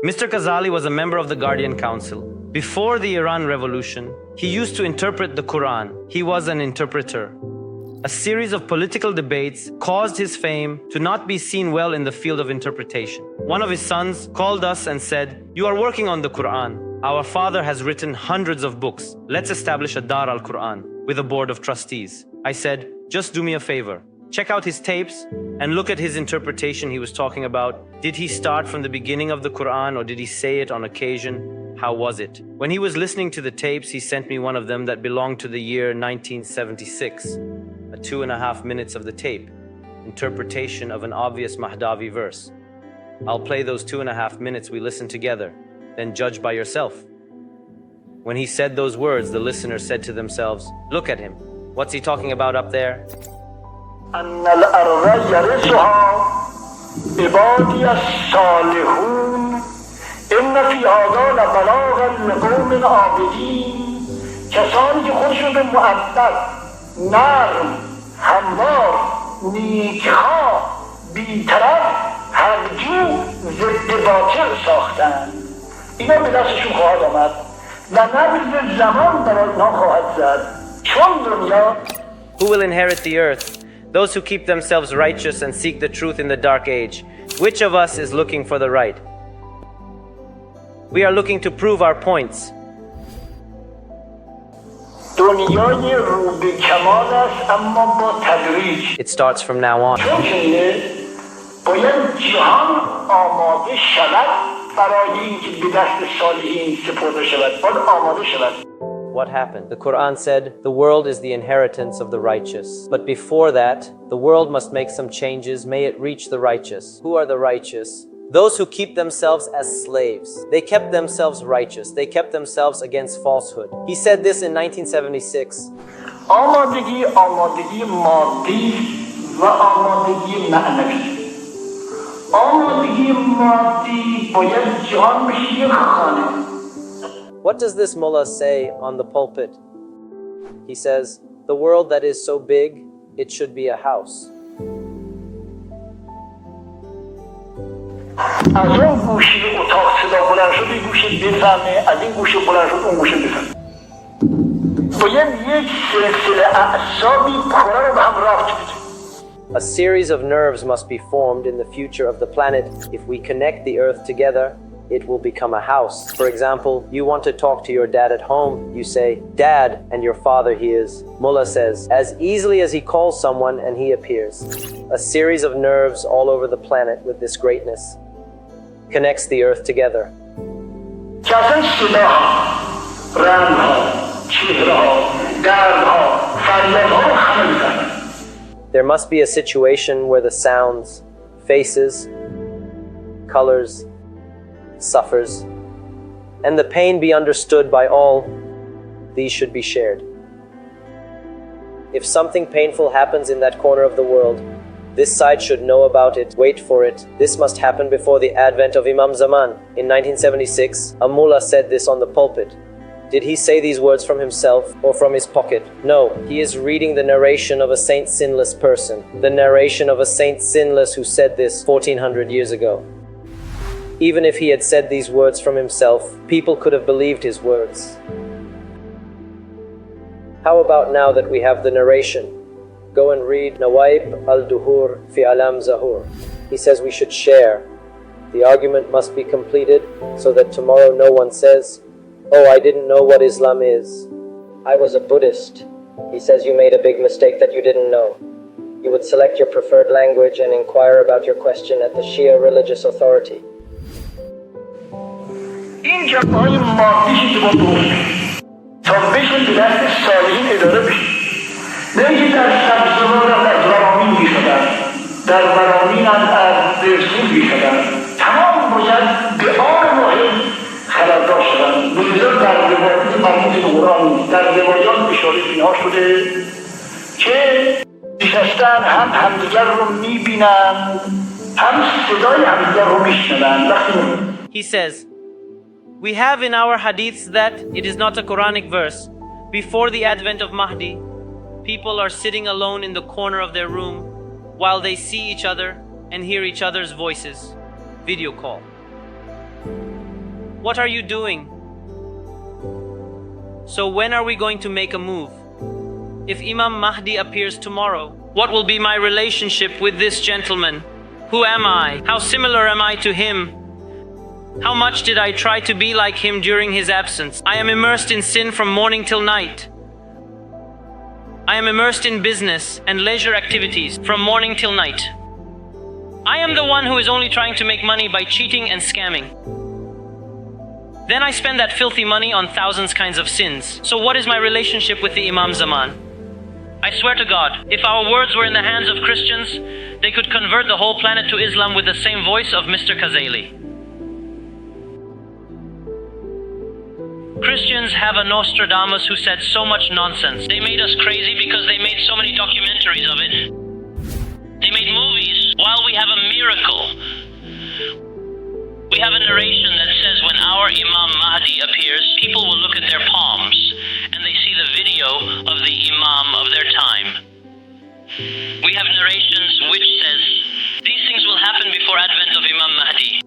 Mr. Kazali was a member of the Guardian Council. Before the Iran Revolution, he used to interpret the Quran. He was an interpreter. A series of political debates caused his fame to not be seen well in the field of interpretation. One of his sons called us and said, "You are working on the Quran. Our father has written hundreds of books. Let's establish a Dar al-Quran with a board of trustees." I said, "Just do me a favor. Check out his tapes and look at his interpretation he was talking about. Did he start from the beginning of the Quran or did he say it on occasion? How was it?" When he was listening to the tapes, he sent me one of them that belonged to the year 1976. 2.5 minutes of the tape, interpretation of an obvious Mahdavi verse. I'll play those 2.5 minutes we listened together, then judge by yourself. When he said those words, the listeners said to themselves, "Look at him. What's he talking about up there?" هموار نیکها بیطرف هرجو ضد باطل ساختن اینا به دستشون خواهد آمد و نبض زمان برای اینها خواهد زد چون دنیا Who will inherit the earth? Those who keep themselves righteous and seek the truth in the dark age. Which of us is looking for the right? We are looking to prove our points. دنیای رو به کمال است اما با تدریج. It starts from now on. چون باید جهان آماده شود برای اینکه به دست صالحین سپرده شود. باید آماده شود. What happened? The Quran said, the world is the inheritance of the righteous. But before that, the world must make some changes. May it reach the righteous. Who are the righteous? Those who keep themselves as slaves. They kept themselves righteous. They kept themselves against falsehood. He said this in 1976. آمادگی مادی و آمادگی معنوی. آمادگی مادی باید جهان بشه یک خانه. What does this mullah say on the pulpit? He says, the world that is so big, it should be a house. از اون گوشه اتاق صدا بلند شد این گوشه بفهمه از این گوشه بلند شد اون گوشه بفهمه باید یک سلسله اعصابی کره رو به هم ربط بده. A series of nerves must be formed in the future of the planet. If we connect the earth together, it will become a house. For example, you want to talk to your dad at home. You say, "Dad," and your father hears. Mullah says, as easily as he calls someone and he appears. A series of nerves all over the planet with this greatness connects the earth together. There must be a situation where the sounds, faces, colors, suffers, and the pain be understood by all. These should be shared. If something painful happens in that corner of the world, this side should know about it, wait for it. This must happen before the advent of Imam Zaman. In 1976, a mullah said this on the pulpit. Did he say these words from himself or from his pocket? No, he is reading the narration of a saint sinless person. The narration of a saint sinless who said this 1400 years ago. Even if he had said these words from himself, people could have believed his words. How about now that we have the narration? Go and read Nawaib al-Duhur fi Alam Zahur. He says we should share. The argument must be completed so that tomorrow no one says, "Oh, I didn't know what Islam is. I was a Buddhist." He says you made a big mistake that you didn't know. You would select your preferred language and inquire about your question at the Shia religious authority. این جنبه‌های مادیشی که با گفته تا بشه به دست صالحین اداره بشه نه اینکه در سبزوار از ورامین میشدن در ورامین از برسول میشدن تمام باید به آن مهم خبردار شدن بزرگ در روایت مربوط به قرآن در روایات اشاره به اینها شده که نشستن هم همدیگر رو میبینن هم صدای همدیگر رو میشنون وقتی He says, we have in our hadiths that it is not a Quranic verse. Before the advent of Mahdi, people are sitting alone in the corner of their room while they see each other and hear each other's voices. Video call. What are you doing? So when are we going to make a move? If Imam Mahdi appears tomorrow, what will be my relationship with this gentleman? Who am I? How similar am I to him? How much did I try to be like him during his absence? I am immersed in sin from morning till night. I am immersed in business and leisure activities from morning till night. I am the one who is only trying to make money by cheating and scamming. Then I spend that filthy money on thousands kinds of sins. So what is my relationship with the Imam Zaman? I swear to God, if our words were in the hands of Christians, they could convert the whole planet to Islam with the same voice of Mr. Kazali. Christians have a Nostradamus who said so much nonsense. They made us crazy because they made so many documentaries of it. They made movies while we have a miracle. We have a narration that says when our Imam Mahdi appears, people will look at their palms and they see the video of the Imam of their time. We have narrations which says these things will happen before advent of Imam Mahdi.